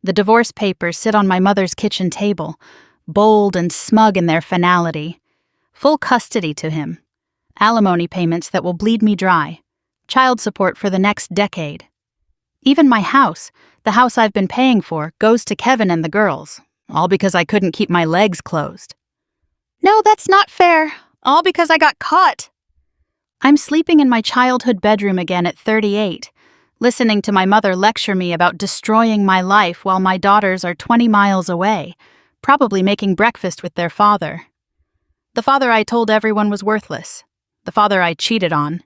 The divorce papers sit on my mother's kitchen table, bold and smug in their finality. Full custody to him. Alimony payments that will bleed me dry. Child support for the next decade. Even my house, the house I've been paying for, goes to Kevin and the girls, all because I couldn't keep my legs closed. No, that's not fair. All because I got caught. I'm sleeping in my childhood bedroom again at 38, listening to my mother lecture me about destroying my life while my daughters are 20 miles away, probably making breakfast with their father. The father I told everyone was worthless. The father I cheated on.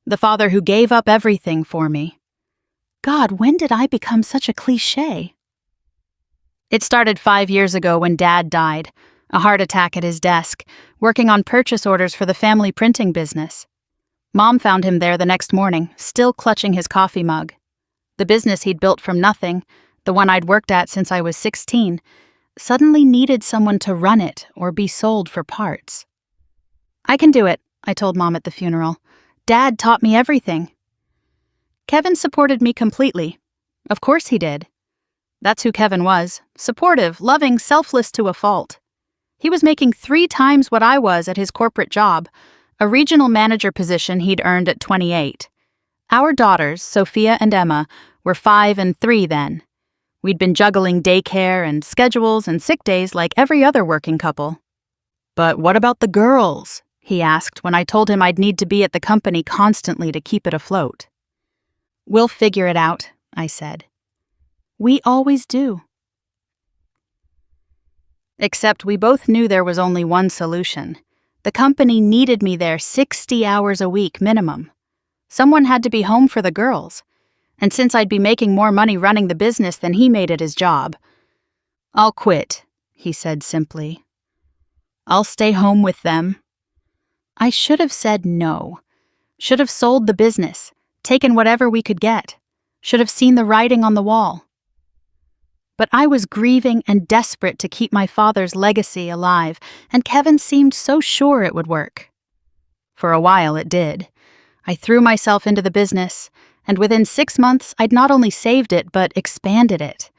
The father who gave up everything for me. God, when did I become such a cliché? It started 5 years ago when Dad died, a heart attack at his desk, working on purchase orders for the family printing business. Mom found him there the next morning, still clutching his coffee mug. The business he'd built from nothing, the one I'd worked at since I was 16, suddenly needed someone to run it or be sold for parts. I can do it, I told Mom at the funeral. Dad taught me everything. Kevin supported me completely. Of course he did. That's who Kevin was, supportive, loving, selfless to a fault. He was making 3 times what I was at his corporate job, a regional manager position he'd earned at 28. Our daughters, Sophia and Emma, were 5 and 3 then. We'd been juggling daycare and schedules and sick days like every other working couple. But what about the girls? He asked when I told him I'd need to be at the company constantly to keep it afloat. We'll figure it out, I said. We always do. Except we both knew there was only one solution. The company needed me there 60 hours a week minimum. Someone had to be home for the girls. And since I'd be making more money running the business than he made at his job, I'll quit, he said simply. I'll stay home with them. I should have said no. Should have sold the business, taken whatever we could get. Should have seen the writing on the wall. But I was grieving and desperate to keep my father's legacy alive, and Kevin seemed so sure it would work. For a while it did. I threw myself into the business, and within 6 months I'd not only saved it but expanded it.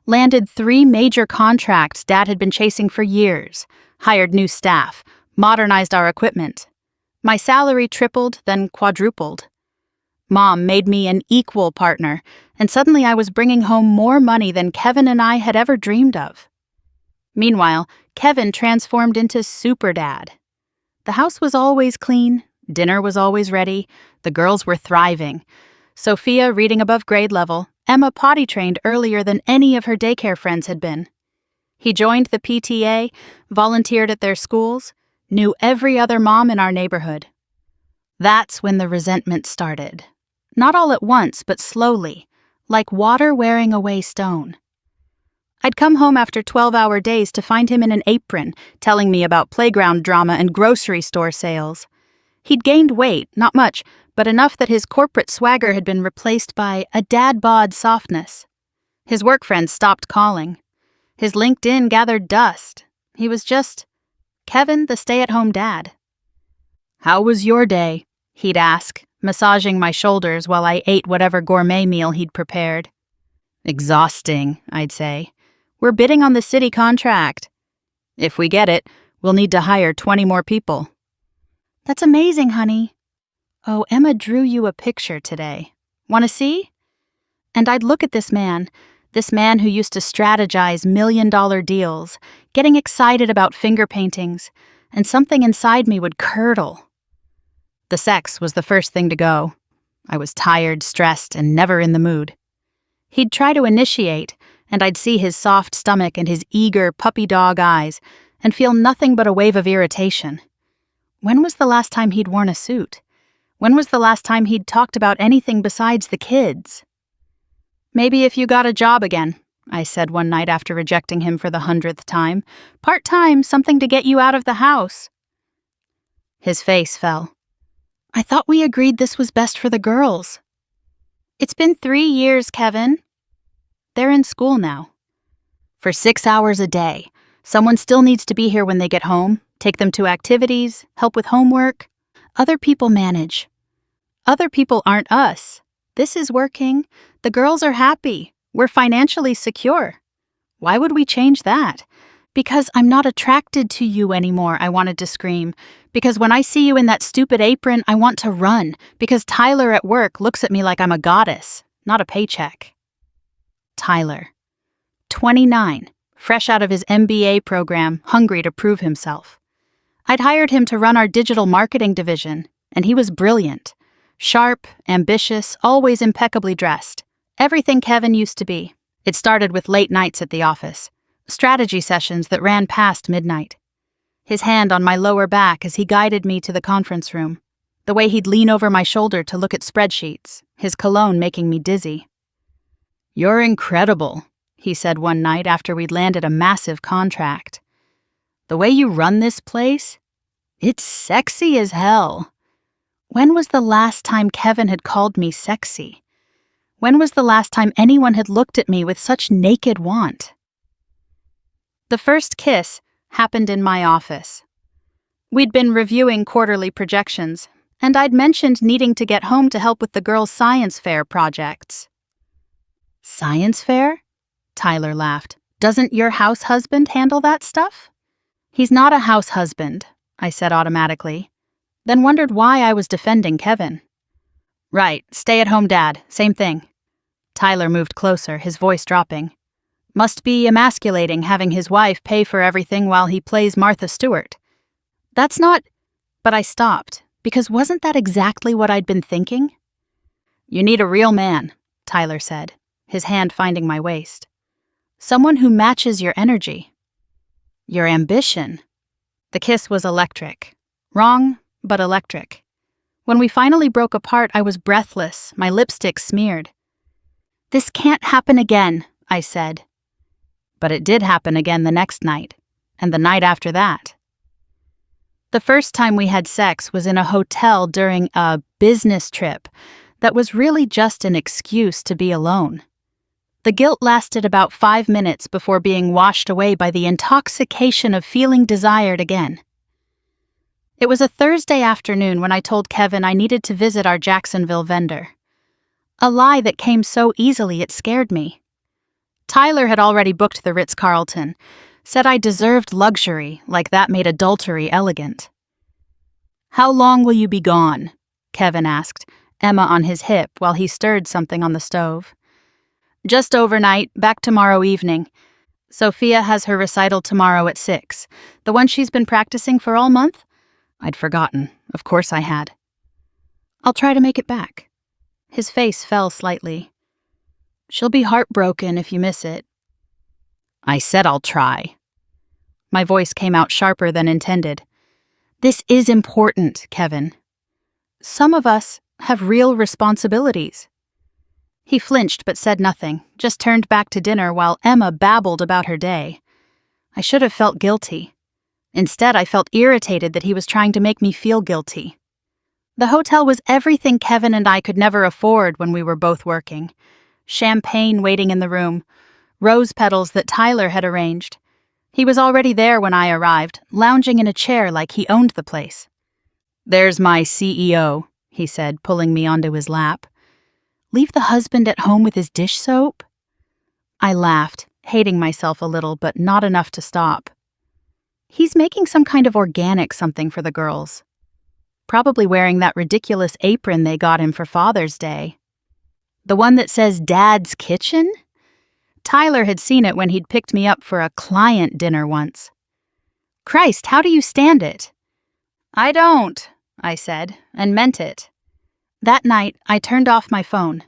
Landed 3 major contracts Dad had been chasing for years, hired new staff, modernized our equipment. My salary tripled, then quadrupled. Mom made me an equal partner, and suddenly I was bringing home more money than Kevin and I had ever dreamed of. Meanwhile, Kevin transformed into Super Dad. The house was always clean, dinner was always ready, the girls were thriving. Sophia reading above grade level, Emma potty trained earlier than any of her daycare friends had been. He joined the PTA, volunteered at their schools, knew every other mom in our neighborhood. That's when the resentment started. Not all at once, but slowly, like water wearing away stone. I'd come home after 12-hour days to find him in an apron, telling me about playground drama and grocery store sales. He'd gained weight, not much, but enough that his corporate swagger had been replaced by a dad-bod softness. His work friends stopped calling. His LinkedIn gathered dust. He was just Kevin, the stay-at-home dad. "How was your day?" he'd ask, massaging my shoulders while I ate whatever gourmet meal he'd prepared. "Exhausting," I'd say. "We're bidding on the city contract. If we get it, we'll need to hire 20 more people." "That's amazing, honey." "Oh, Emma drew you a picture today. Want to see?" And I'd look at this man who used to strategize million-dollar deals, getting excited about finger paintings, and something inside me would curdle. The sex was the first thing to go. I was tired, stressed, and never in the mood. He'd try to initiate, and I'd see his soft stomach and his eager puppy dog eyes, and feel nothing but a wave of irritation. When was the last time he'd worn a suit? When was the last time he'd talked about anything besides the kids? "Maybe if you got a job again," I said one night after rejecting him for the 100th time. "Part-time, something to get you out of the house." His face fell. "I thought we agreed this was best for the girls." "It's been 3 years, Kevin." They're in school now. For 6 hours a day. Someone still needs to be here when they get home, take them to activities, help with homework. Other people manage. Other people aren't us. This is working. The girls are happy. We're financially secure. Why would we change that? Because I'm not attracted to you anymore, I wanted to scream. Because when I see you in that stupid apron, I want to run. Because Tyler at work looks at me like I'm a goddess, not a paycheck. Tyler, 29, fresh out of his MBA program, hungry to prove himself. I'd hired him to run our digital marketing division, and he was brilliant. Sharp, ambitious, always impeccably dressed. Everything Kevin used to be. It started with late nights at the office. Strategy sessions that ran past midnight. His hand on my lower back as he guided me to the conference room. The way he'd lean over my shoulder to look at spreadsheets, his cologne making me dizzy. "You're incredible," he said one night after we'd landed a massive contract. "The way you run this place, it's sexy as hell." When was the last time Kevin had called me sexy? When was the last time anyone had looked at me with such naked want? The first kiss happened in my office. We'd been reviewing quarterly projections, and I'd mentioned needing to get home to help with the girls' science fair projects. "Science fair?" Tyler laughed. "Doesn't your house husband handle that stuff?" "He's not a house husband," I said automatically, then wondered why I was defending Kevin. "Right, stay-at-home dad, same thing." Tyler moved closer, his voice dropping. "Must be emasculating having his wife pay for everything while he plays Martha Stewart." "That's not—" But I stopped, because wasn't that exactly what I'd been thinking? "You need a real man," Tyler said, his hand finding my waist. "Someone who matches your energy. Your ambition." The kiss was electric. Wrong, but electric. When we finally broke apart, I was breathless, my lipstick smeared. "This can't happen again," I said. But it did happen again the next night, and the night after that. The first time we had sex was in a hotel during a business trip that was really just an excuse to be alone. The guilt lasted about 5 minutes before being washed away by the intoxication of feeling desired again. It was a Thursday afternoon when I told Kevin I needed to visit our Jacksonville vendor. A lie that came so easily it scared me. Tyler had already booked the Ritz-Carlton, said I deserved luxury, like that made adultery elegant. "How long will you be gone?" Kevin asked, Emma on his hip while he stirred something on the stove. "Just overnight, back tomorrow evening. Sophia has her recital tomorrow at 6, the one she's been practicing for all month?" I'd forgotten. Of course I had. "I'll try to make it back." His face fell slightly. "She'll be heartbroken if you miss it." "I said I'll try." My voice came out sharper than intended. "This is important, Kevin. Some of us have real responsibilities." He flinched but said nothing, just turned back to dinner while Emma babbled about her day. I should have felt guilty. Instead, I felt irritated that he was trying to make me feel guilty. The hotel was everything Kevin and I could never afford when we were both working. Champagne waiting in the room, rose petals that Tyler had arranged. He was already there when I arrived, lounging in a chair like he owned the place. "There's my CEO," he said, pulling me onto his lap. "Leave the husband at home with his dish soap?" I laughed, hating myself a little, but not enough to stop. He's making some kind of organic something for the girls. Probably wearing that ridiculous apron they got him for Father's Day. The one that says Dad's Kitchen? Tyler had seen it when he'd picked me up for a client dinner once. "Christ, how do you stand it?" "I don't," I said, and meant it. That night, I turned off my phone.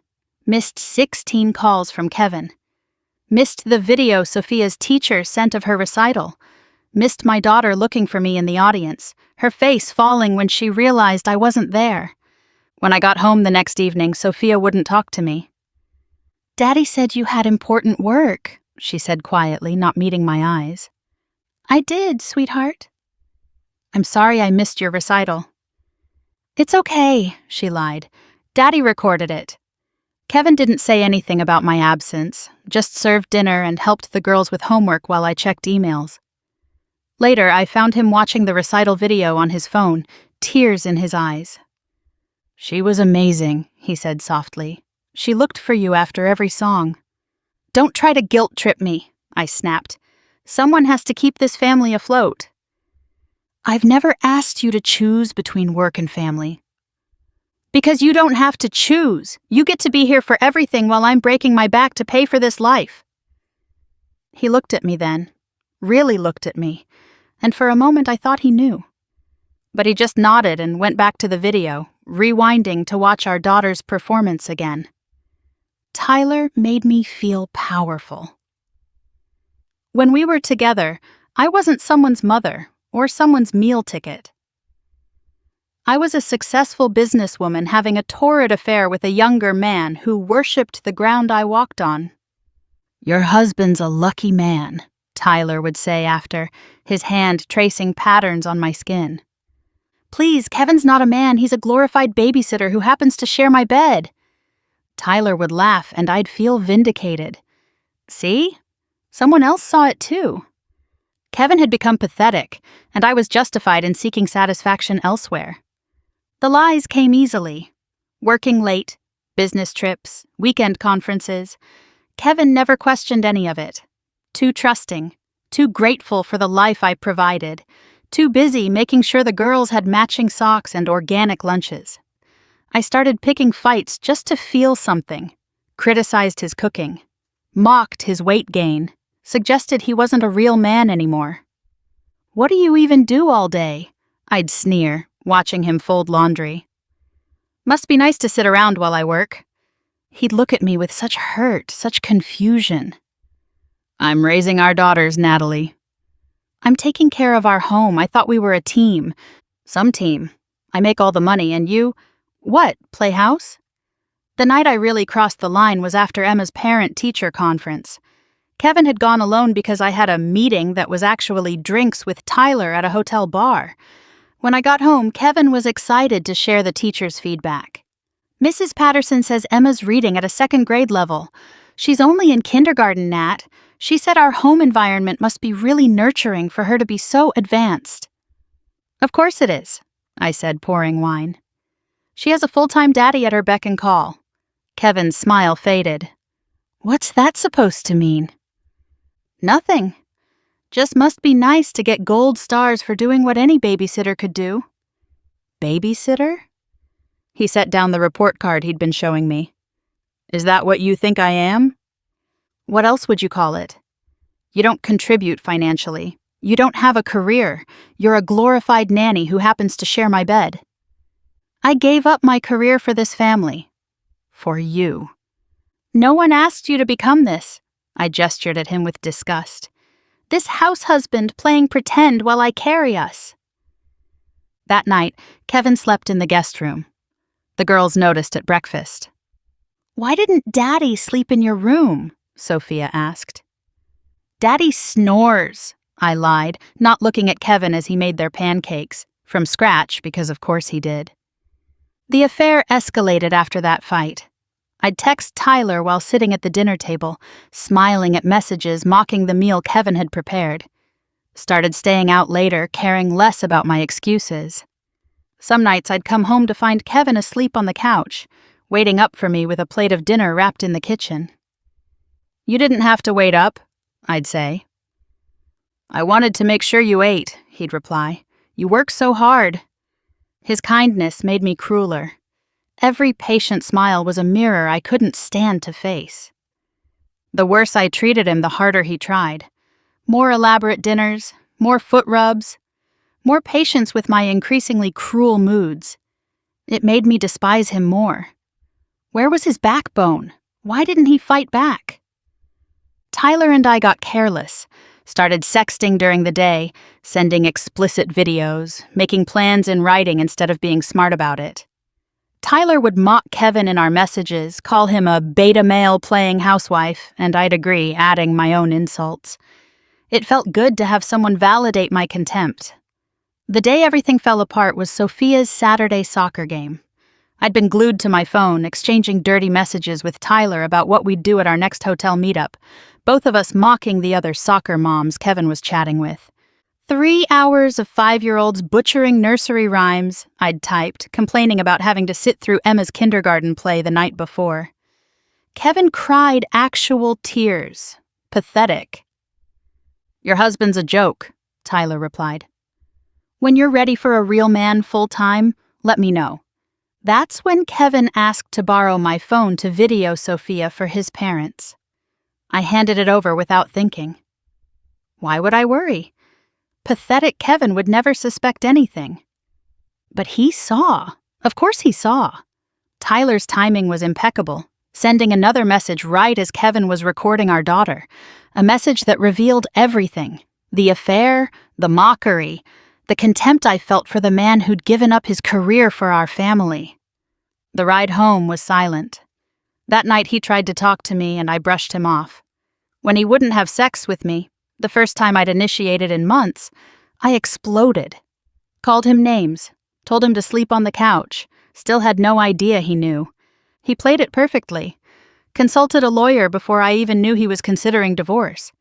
Missed 16 calls from Kevin. Missed the video Sophia's teacher sent of her recital. Missed my daughter looking for me in the audience, her face falling when she realized I wasn't there. When I got home the next evening, Sophia wouldn't talk to me. "Daddy said you had important work," she said quietly, not meeting my eyes. "I did, sweetheart." "I'm sorry I missed your recital." "It's okay," she lied. "Daddy recorded it." Kevin didn't say anything about my absence, just served dinner and helped the girls with homework while I checked emails. Later, I found him watching the recital video on his phone, tears in his eyes. "She was amazing," he said softly. "She looked for you after every song." "Don't try to guilt trip me," I snapped. "Someone has to keep this family afloat." "I've never asked you to choose between work and family." "Because you don't have to choose. You get to be here for everything while I'm breaking my back to pay for this life." He looked at me then, really looked at me, and for a moment I thought he knew. But he just nodded and went back to the video, rewinding to watch our daughter's performance again. Tyler made me feel powerful. When we were together, I wasn't someone's mother or someone's meal ticket. I was a successful businesswoman having a torrid affair with a younger man who worshipped the ground I walked on. "Your husband's a lucky man," Tyler would say after, his hand tracing patterns on my skin. "Please, Kevin's not a man, he's a glorified babysitter who happens to share my bed." Tyler would laugh and I'd feel vindicated. See? Someone else saw it too. Kevin had become pathetic, and I was justified in seeking satisfaction elsewhere. The lies came easily. Working late, business trips, weekend conferences. Kevin never questioned any of it. Too trusting, too grateful for the life I provided, too busy making sure the girls had matching socks and organic lunches. I started picking fights just to feel something, criticized his cooking, mocked his weight gain, suggested he wasn't a real man anymore. "What do you even do all day?" I'd sneer, watching him fold laundry. "Must be nice to sit around while I work." He'd look at me with such hurt, such confusion. "I'm raising our daughters, Natalie." "I'm taking care of our home. I thought we were a team." "Some team. I make all the money, and you—" "What, play house?" The night I really crossed the line was after Emma's parent-teacher conference. Kevin had gone alone because I had a meeting that was actually drinks with Tyler at a hotel bar. When I got home, Kevin was excited to share the teacher's feedback. "Mrs. Patterson says Emma's reading at a second grade level. She's only in kindergarten, Nat. She said our home environment must be really nurturing for her to be so advanced." "Of course it is," I said, pouring wine. "She has a full-time daddy at her beck and call." Kevin's smile faded. "What's that supposed to mean?" "Nothing. Just must be nice to get gold stars for doing what any babysitter could do." "Babysitter?" He set down the report card he'd been showing me. "Is that what you think I am?" "What else would you call it? You don't contribute financially. You don't have a career. You're a glorified nanny who happens to share my bed." "I gave up my career for this family." "For you." "No one asked you to become this." I gestured at him with disgust. "This house husband playing pretend while I carry us." That night, Kevin slept in the guest room. The girls noticed at breakfast. "Why didn't Daddy sleep in your room?" Sophia asked. "Daddy snores," I lied, not looking at Kevin as he made their pancakes, from scratch because of course he did. The affair escalated after that fight. I'd text Tyler while sitting at the dinner table, smiling at messages mocking the meal Kevin had prepared. Started staying out later, caring less about my excuses. Some nights I'd come home to find Kevin asleep on the couch, waiting up for me with a plate of dinner wrapped in the kitchen. "You didn't have to wait up," I'd say. "I wanted to make sure you ate," he'd reply. "You work so hard." His kindness made me crueler. Every patient smile was a mirror I couldn't stand to face. The worse I treated him, the harder he tried. More elaborate dinners, more foot rubs, more patience with my increasingly cruel moods. It made me despise him more. Where was his backbone? Why didn't he fight back? Tyler and I got careless, started sexting during the day, sending explicit videos, making plans in writing instead of being smart about it. Tyler would mock Kevin in our messages, call him a beta male playing housewife, and I'd agree, adding my own insults. It felt good to have someone validate my contempt. The day everything fell apart was Sophia's Saturday soccer game. I'd been glued to my phone, exchanging dirty messages with Tyler about what we'd do at our next hotel meetup, both of us mocking the other soccer moms Kevin was chatting with. 3 hours of 5-year-olds butchering nursery rhymes, I'd typed, complaining about having to sit through Emma's kindergarten play the night before. Kevin cried actual tears. Pathetic. Your husband's a joke, Tyler replied. When you're ready for a real man full-time, let me know. That's when Kevin asked to borrow my phone to video Sophia for his parents. I handed it over without thinking. Why would I worry? Pathetic Kevin would never suspect anything. But he saw. Of course he saw. Tyler's timing was impeccable, sending another message right as Kevin was recording our daughter, a message that revealed everything: the affair, the mockery, the contempt I felt for the man who'd given up his career for our family. The ride home was silent. That night he tried to talk to me and I brushed him off. When he wouldn't have sex with me, the first time I'd initiated in months, I exploded. Called him names, told him to sleep on the couch, still had no idea he knew. He played it perfectly. Consulted a lawyer before I even knew he was considering divorce.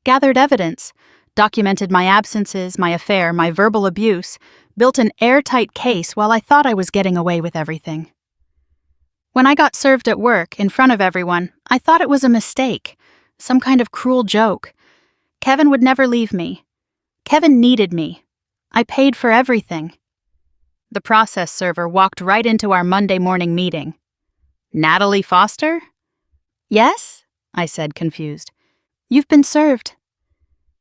Gathered evidence, documented my absences, my affair, my verbal abuse, built an airtight case while I thought I was getting away with everything. When I got served at work, in front of everyone, I thought it was a mistake, some kind of cruel joke. Kevin would never leave me. Kevin needed me. I paid for everything. The process server walked right into our Monday morning meeting. Natalie Foster? Yes, I said, confused. You've been served.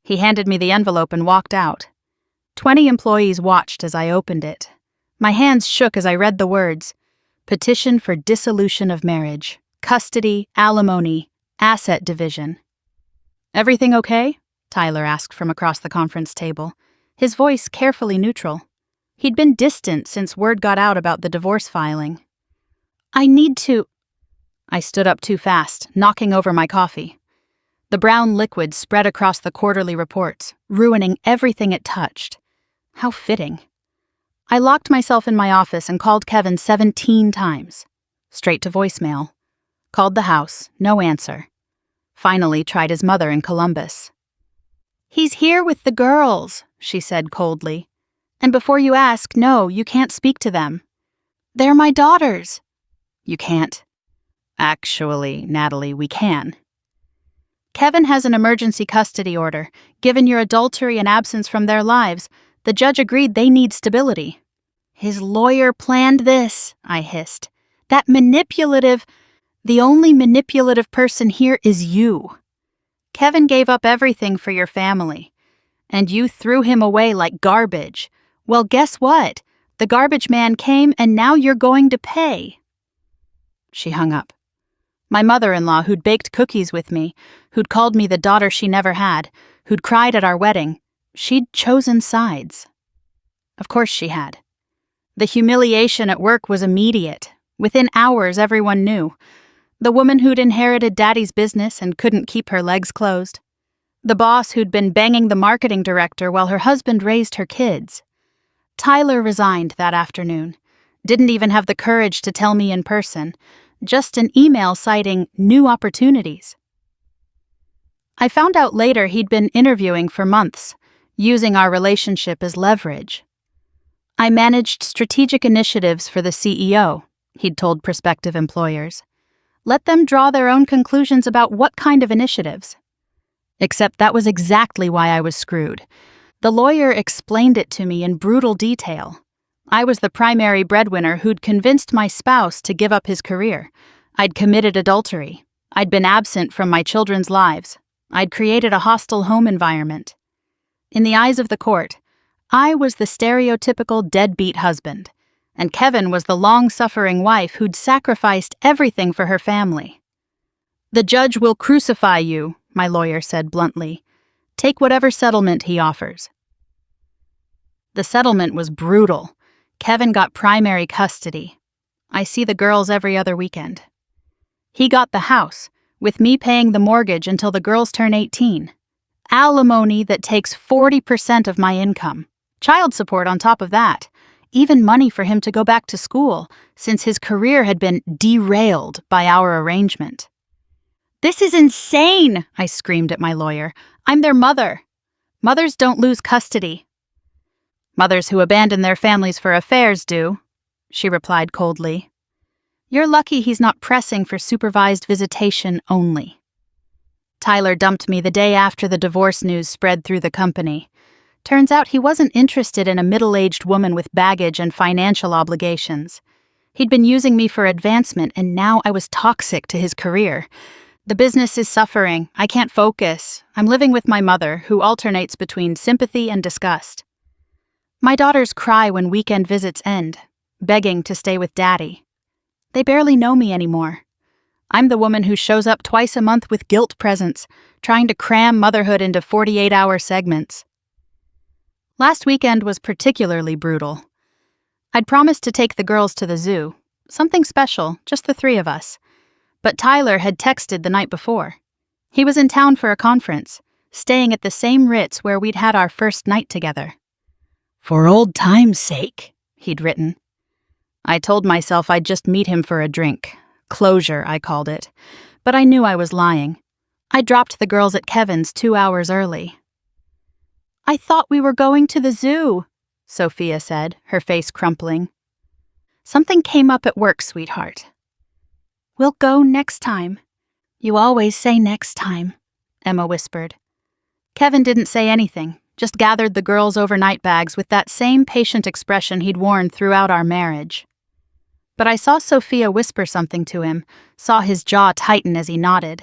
He handed me the envelope and walked out. 20 employees watched as I opened it. My hands shook as I read the words: petition for dissolution of marriage, custody, alimony, asset division. Everything okay? Tyler asked from across the conference table, his voice carefully neutral. He'd been distant since word got out about the divorce filing. I need to... I stood up too fast, knocking over my coffee. The brown liquid spread across the quarterly reports, ruining everything it touched. How fitting. I locked myself in my office and called Kevin 17 times. Straight to voicemail. Called the house, no answer. Finally tried his mother in Columbus. He's here with the girls, she said coldly. And before you ask, no, you can't speak to them. They're my daughters. You can't. Actually, Natalie, we can. Kevin has an emergency custody order. Given your adultery and absence from their lives, the judge agreed they need stability. His lawyer planned this, I hissed. That manipulative... The only manipulative person here is you. Kevin gave up everything for your family, and you threw him away like garbage. Well, guess what? The garbage man came, and now you're going to pay. She hung up. My mother-in-law, who'd baked cookies with me, who'd called me the daughter she never had, who'd cried at our wedding, she'd chosen sides. Of course she had. The humiliation at work was immediate. Within hours, everyone knew. The woman who'd inherited Daddy's business and couldn't keep her legs closed. The boss who'd been banging the marketing director while her husband raised her kids. Tyler resigned that afternoon. Didn't even have the courage to tell me in person. Just an email citing new opportunities. I found out later he'd been interviewing for months, using our relationship as leverage. I managed strategic initiatives for the CEO, he'd told prospective employers. Let them draw their own conclusions about what kind of initiatives. Except that was exactly why I was screwed. The lawyer explained it to me in brutal detail. I was the primary breadwinner who'd convinced my spouse to give up his career. I'd committed adultery. I'd been absent from my children's lives. I'd created a hostile home environment. In the eyes of the court, I was the stereotypical deadbeat husband, and Kevin was the long-suffering wife who'd sacrificed everything for her family. The judge will crucify you, my lawyer said bluntly. Take whatever settlement he offers. The settlement was brutal. Kevin got primary custody. I see the girls every other weekend. He got the house, with me paying the mortgage until the girls turn 18. Alimony that takes 40% of my income. Child support on top of that. Even money for him to go back to school, since his career had been derailed by our arrangement. This is insane, I screamed at my lawyer. I'm their mother. Mothers don't lose custody. Mothers who abandon their families for affairs do, she replied coldly. You're lucky he's not pressing for supervised visitation only. Tyler dumped me the day after the divorce news spread through the company. Turns out he wasn't interested in a middle-aged woman with baggage and financial obligations. He'd been using me for advancement, and now I was toxic to his career. The business is suffering. I can't focus. I'm living with my mother, who alternates between sympathy and disgust. My daughters cry when weekend visits end, begging to stay with Daddy. They barely know me anymore. I'm the woman who shows up twice a month with guilt presents, trying to cram motherhood into 48-hour segments. Last weekend was particularly brutal. I'd promised to take the girls to the zoo, something special, just the three of us. But Tyler had texted the night before. He was in town for a conference, staying at the same Ritz where we'd had our first night together. "For old time's sake," he'd written. I told myself I'd just meet him for a drink. Closure, I called it. But I knew I was lying. I dropped the girls at Kevin's 2 hours early. "I thought we were going to the zoo," Sophia said, her face crumpling. "Something came up at work, sweetheart." "We'll go next time." "You always say next time," Emma whispered. Kevin didn't say anything, just gathered the girls' overnight bags with that same patient expression he'd worn throughout our marriage. But I saw Sophia whisper something to him, saw his jaw tighten as he nodded.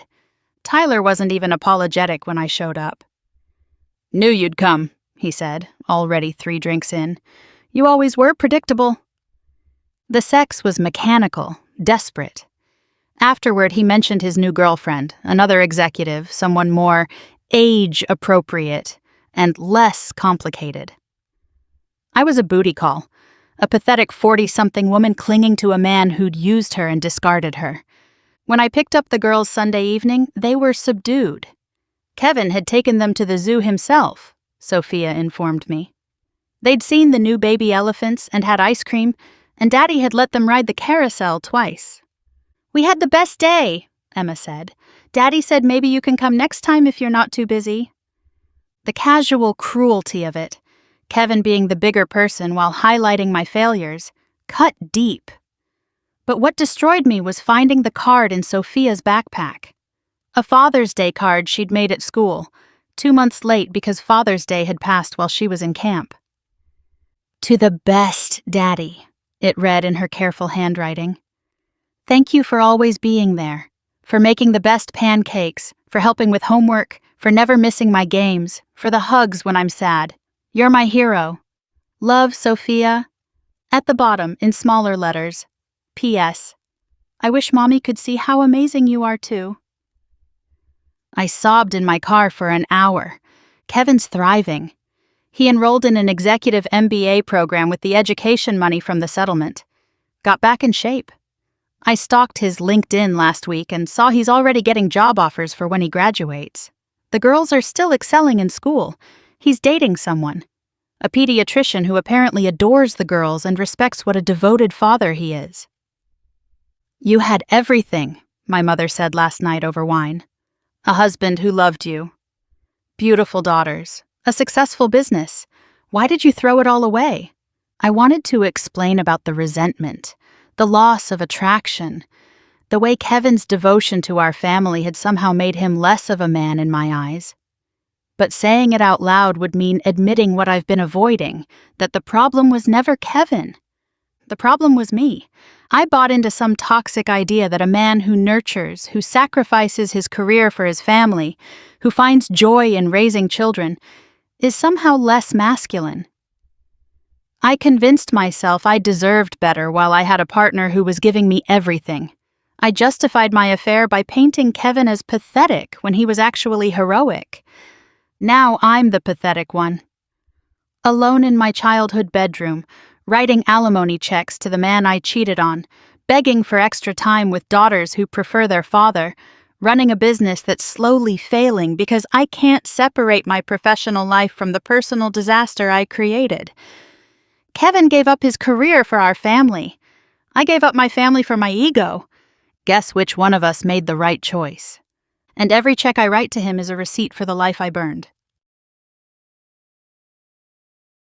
Tyler wasn't even apologetic when I showed up. "Knew you'd come," he said, already 3 drinks in. "You always were predictable." The sex was mechanical, desperate. Afterward, he mentioned his new girlfriend, another executive, someone more age-appropriate and less complicated. I was a booty call, a pathetic 40-something woman clinging to a man who'd used her and discarded her. When I picked up the girls Sunday evening, they were subdued. Kevin had taken them to the zoo himself, Sophia informed me. They'd seen the new baby elephants and had ice cream, and Daddy had let them ride the carousel twice. "We had the best day," Emma said. "Daddy said maybe you can come next time if you're not too busy." The casual cruelty of it, Kevin being the bigger person while highlighting my failures, cut deep. But what destroyed me was finding the card in Sophia's backpack. A Father's Day card she'd made at school, 2 months late because Father's Day had passed while she was in camp. "To the best Daddy," it read in her careful handwriting. "Thank you for always being there, for making the best pancakes, for helping with homework, for never missing my games, for the hugs when I'm sad. You're my hero. Love, Sophia." At the bottom, in smaller letters, "P.S. I wish Mommy could see how amazing you are too." I sobbed in my car for an hour. Kevin's thriving. He enrolled in an executive MBA program with the education money from the settlement. Got back in shape. I stalked his LinkedIn last week and saw he's already getting job offers for when he graduates. The girls are still excelling in school. He's dating someone. A pediatrician who apparently adores the girls and respects what a devoted father he is. "You had everything," my mother said last night over wine. "A husband who loved you. Beautiful daughters. A successful business. Why did you throw it all away?" I wanted to explain about the resentment, the loss of attraction, the way Kevin's devotion to our family had somehow made him less of a man in my eyes. But saying it out loud would mean admitting what I've been avoiding, that the problem was never Kevin. The problem was me. I bought into some toxic idea that a man who nurtures, who sacrifices his career for his family, who finds joy in raising children, is somehow less masculine. I convinced myself I deserved better while I had a partner who was giving me everything. I justified my affair by painting Kevin as pathetic when he was actually heroic. Now I'm the pathetic one. Alone in my childhood bedroom, writing alimony checks to the man I cheated on, begging for extra time with daughters who prefer their father, running a business that's slowly failing because I can't separate my professional life from the personal disaster I created. Kevin gave up his career for our family. I gave up my family for my ego. Guess which one of us made the right choice? And every check I write to him is a receipt for the life I burned.